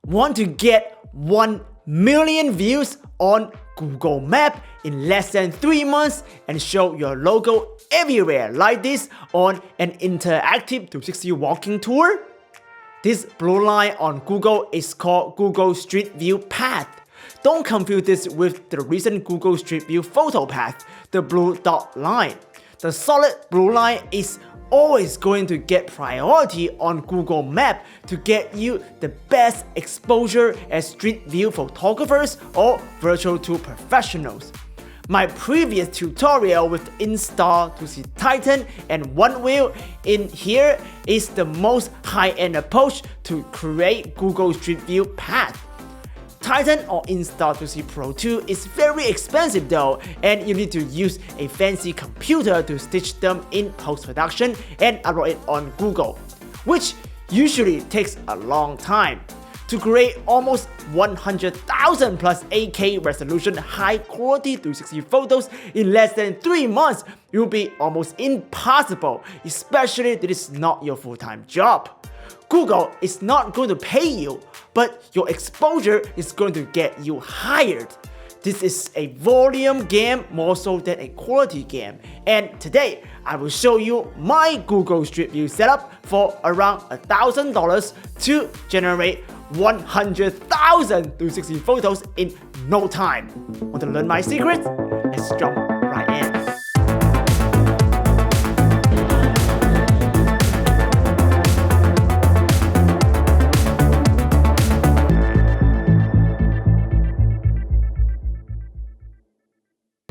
Want to get 1 million views on Google Maps in less than 3 months and show your logo everywhere like this on an interactive 360 walking tour? This blue line on Google is called Google Street View Path. Don't confuse this with the recent Google Street View photo path, the blue dot line. The solid blue line is always going to get priority on Google Maps to get you the best exposure as street view photographers or virtual tour professionals. My previous tutorial with Insta2C Titan and One Wheel in here is the most high-end approach to create Google Street View Path. Titan or Insta2C Pro 2 is very expensive though, and you need to use a fancy computer to stitch them in post-production and upload it on Google, which usually takes a long time. To create almost 100,000 plus 8K resolution high quality 360 photos in less than 3 months, it will be almost impossible, especially if it is not your full-time job. Google is not going to pay you, but your exposure is going to get you hired. This is a volume game more so than a quality game, and today I will show you my Google Street View setup for around $1,000 to generate 100,000 360 photos in no time. Want to learn my secrets? Let's jump right in.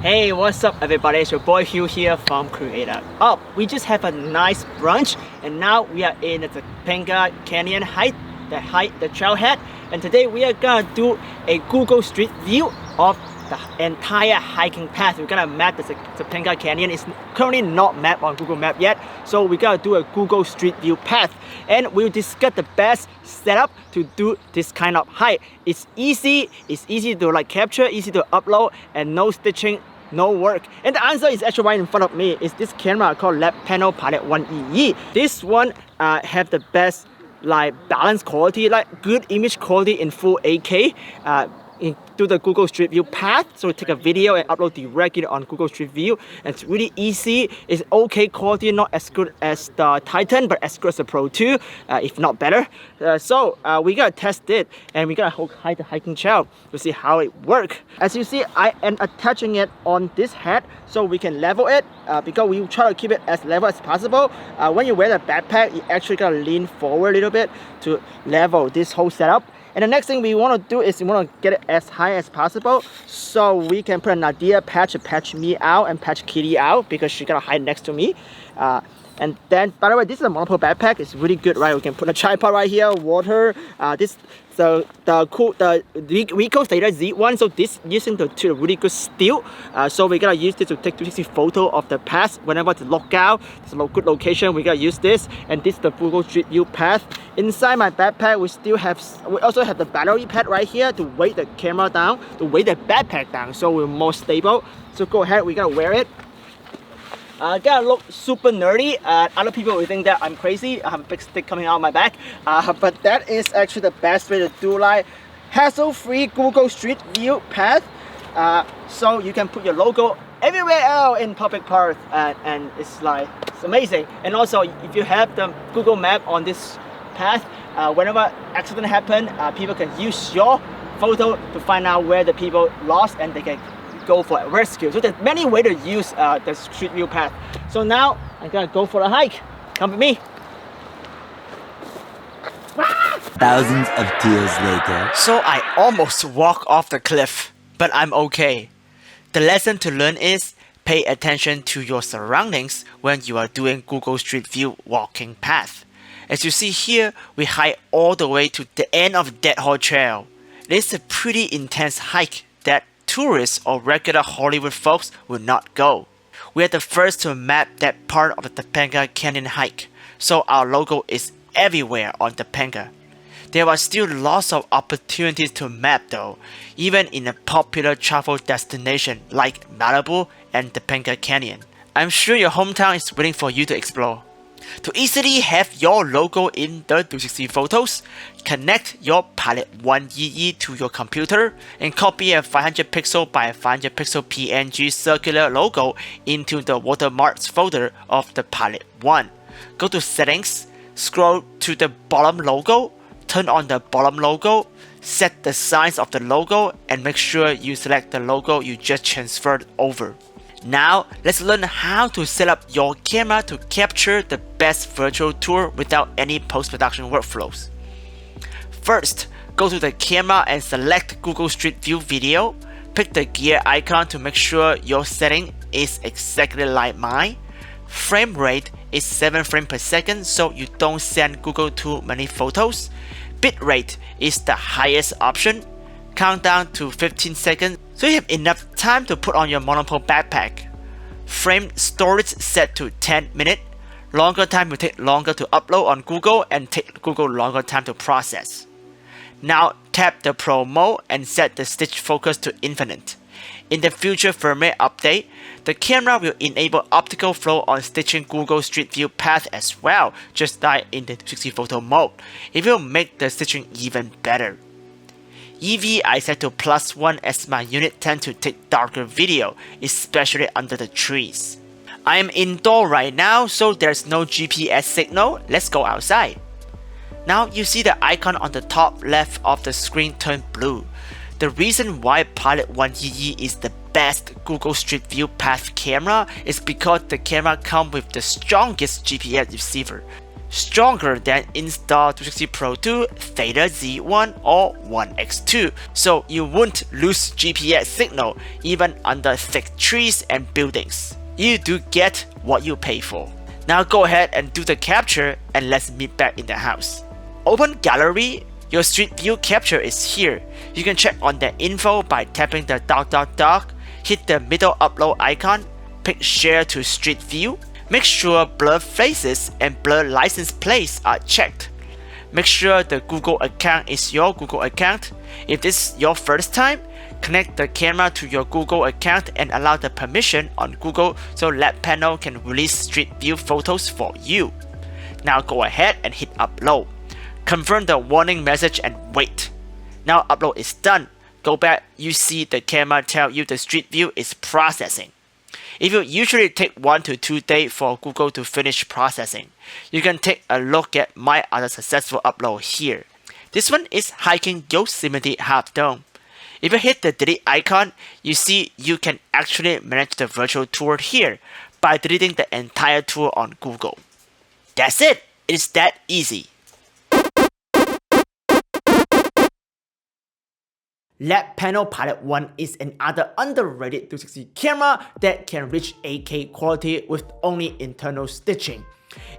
Hey, what's up everybody, it's your boy Hugh here from Creator Up. We just have a nice brunch and now we are in the Topanga Canyon the trailhead, and today we are gonna do a Google Street View of the entire hiking path. We're gonna map the Topanga Canyon. It's currently not mapped on Google Maps yet, so we gotta do a Google Street View path, and we'll discuss the best setup to do this kind of hike. It's easy to like capture, easy to upload, and no stitching, no work. And the answer is actually right in front of me. It's this camera called Labpano Pilot One EE. This one have the best like balance quality, like good image quality in full 8K into the Google Street View path. So take a video and upload directly on Google Street View, and it's really easy. It's okay quality, not as good as the Titan, but as good as the Pro 2, if not better. So we gotta test it, and we gotta hide the hiking trail to see how it works. As you see, I am attaching it on this head so we can level it, because we try to keep it as level as possible. When you wear the backpack, you actually gotta lean forward a little bit to level this whole setup. And the next thing we want to do is we want to get it as high as possible, so we can put a Nadia patch me out and patch Kitty out because she gotta hide next to me. And then, by the way, this is a monopole backpack. It's really good, right? We can put a tripod right here, water. The Ricoh Data Z1. So this using the really good steel. So we gotta use this to take 360 photo of the path whenever it's locked out. It's a good location. We gotta use this, and this is the Google Street View path. Inside my backpack, we also have the battery pad right here to weight the camera down, to weight the backpack down, so we're more stable. So go ahead, we gotta wear it. Gotta look super nerdy. Other people will think that I'm crazy. I have a big stick coming out of my back, but that is actually the best way to do like hassle-free Google Street View path. So you can put your logo everywhere else in public parks, and it's amazing. And also, if you have the Google Map on this path, whenever accident happen, people can use your photo to find out where the people lost, and they can go for a rescue. So there's many ways to use the Street View path. So now I'm gonna go for a hike. Come with me. Thousands of tears later. So I almost walked off the cliff, but I'm okay. The lesson to learn is pay attention to your surroundings when you are doing Google Street View walking path. As you see here, we hike all the way to the end of Dead Hole Trail. It is a pretty intense hike that tourists or regular Hollywood folks will not go. We are the first to map that part of the Topanga Canyon hike, so our logo is everywhere on Topanga. There are still lots of opportunities to map though, even in a popular travel destination like Malibu and Topanga Canyon. I'm sure your hometown is waiting for you to explore. To easily have your logo in the 360 photos, connect your Pilot One EE to your computer and copy a 500 pixel by 500 pixel PNG circular logo into the watermarks folder of the Pilot One. Go to Settings, scroll to the bottom logo, turn on the bottom logo, set the size of the logo, and make sure you select the logo you just transferred over. Now, let's learn how to set up your camera to capture the best virtual tour without any post-production workflows. First, go to the camera and select Google Street View Video. Pick the gear icon to make sure your setting is exactly like mine. Frame rate is 7 frames per second so you don't send Google too many photos. Bitrate is the highest option. Countdown to 15 seconds so you have enough time to put on your monopole backpack. Frame storage set to 10 minutes. Longer time will take longer to upload on Google and take Google longer time to process. Now tap the Pro mode and set the stitch focus to infinite. In the future firmware update, the camera will enable optical flow on stitching Google Street View path as well, just like in the 360 photo mode. It will make the stitching even better. EV I set to +1 as my unit tends to take darker video, especially under the trees. I am indoor right now, so there's no GPS signal. Let's go outside. Now you see the icon on the top left of the screen turn blue. The reason why Pilot One EE is the best Google Street View path camera is because the camera comes with the strongest GPS receiver, stronger than Insta360 Pro 2, Theta Z1 or 1X2, so you won't lose GPS signal even under thick trees and buildings. You do get what you pay for. Now go ahead and do the capture and let's meet back in the house. Open Gallery. Your Street View capture is here. You can check on the info by tapping the ... hit the middle upload icon, pick Share to Street View. Make sure Blur Faces and Blur License Plates are checked. Make sure the Google account is your Google account. If this is your first time, connect the camera to your Google account and allow the permission on Google so Labpano can release Street View photos for you. Now go ahead and hit upload. Confirm the warning message and wait. Now upload is done. Go back, you see the camera tell you the Street View is processing. It will usually take 1 to 2 days for Google to finish processing. You can take a look at my other successful upload here. This one is hiking Yosemite Half Dome. If you hit the delete icon, you see you can actually manage the virtual tour here by deleting the entire tour on Google. That's it! It's that easy. Labpano Pilot One is another underrated 360 camera that can reach 8K quality with only internal stitching.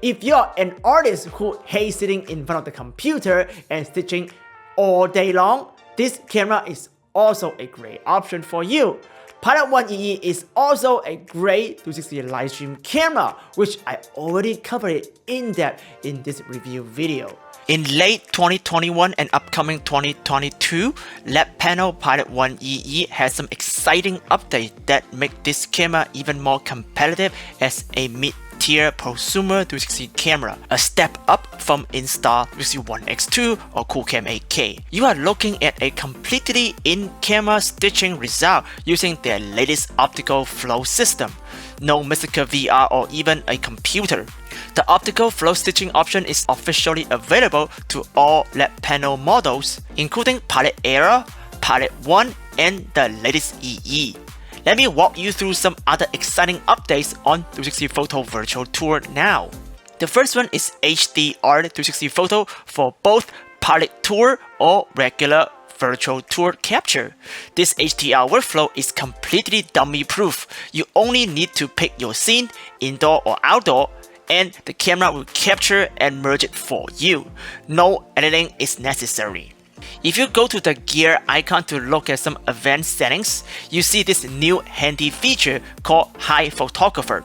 If you're an artist who hates sitting in front of the computer and stitching all day long, this camera is also a great option for you. Pilot One EE is also a great 360 live stream camera, which I already covered in depth in this review video. In late 2021 and upcoming 2022, Labpano Pilot One EE has some exciting updates that make this camera even more competitive as a mid-tier prosumer 360 camera, a step up from Insta360 1X2 or Coolcam 8K. You are looking at a completely in-camera stitching result using their latest optical flow system. No mystical VR or even a computer. The optical flow stitching option is officially available to all Labpano models, including Pilot Era, Pilot One, and the latest EE. Let me walk you through some other exciting updates on 360 Photo Virtual Tour now. The first one is HDR 360 Photo for both Pilot Tour or regular virtual tour capture. This HDR workflow is completely dummy-proof. You only need to pick your scene, indoor or outdoor, and the camera will capture and merge it for you. No editing is necessary. If you go to the gear icon to look at some advanced settings, you see this new handy feature called High Photographer.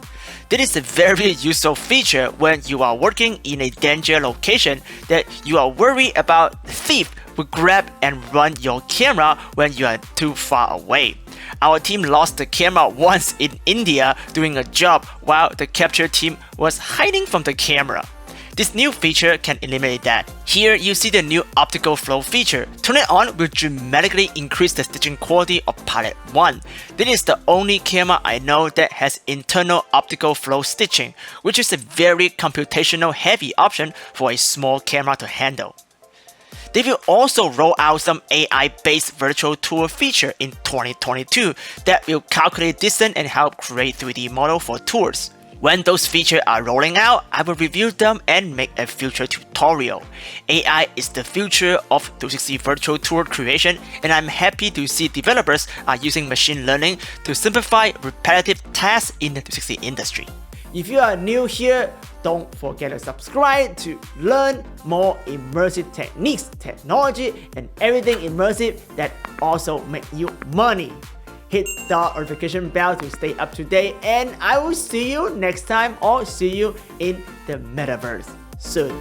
This is a very useful feature when you are working in a danger location that you are worried about the thief will grab and run your camera when you are too far away. Our team lost the camera once in India doing a job while the capture team was hiding from the camera. This new feature can eliminate that. Here you see the new optical flow feature. Turn it on will dramatically increase the stitching quality of Pilot One. This is the only camera I know that has internal optical flow stitching, which is a very computational heavy option for a small camera to handle. They will also roll out some AI-based virtual tour feature in 2022 that will calculate distance and help create 3D model for tours. When those features are rolling out, I will review them and make a future tutorial. AI is the future of 360 virtual tour creation, and I'm happy to see developers are using machine learning to simplify repetitive tasks in the 360 industry. If you are new here, don't forget to subscribe to learn more immersive techniques, technology, and everything immersive that also make you money. Hit the notification bell to stay up to date, and I will see you next time or see you in the metaverse soon.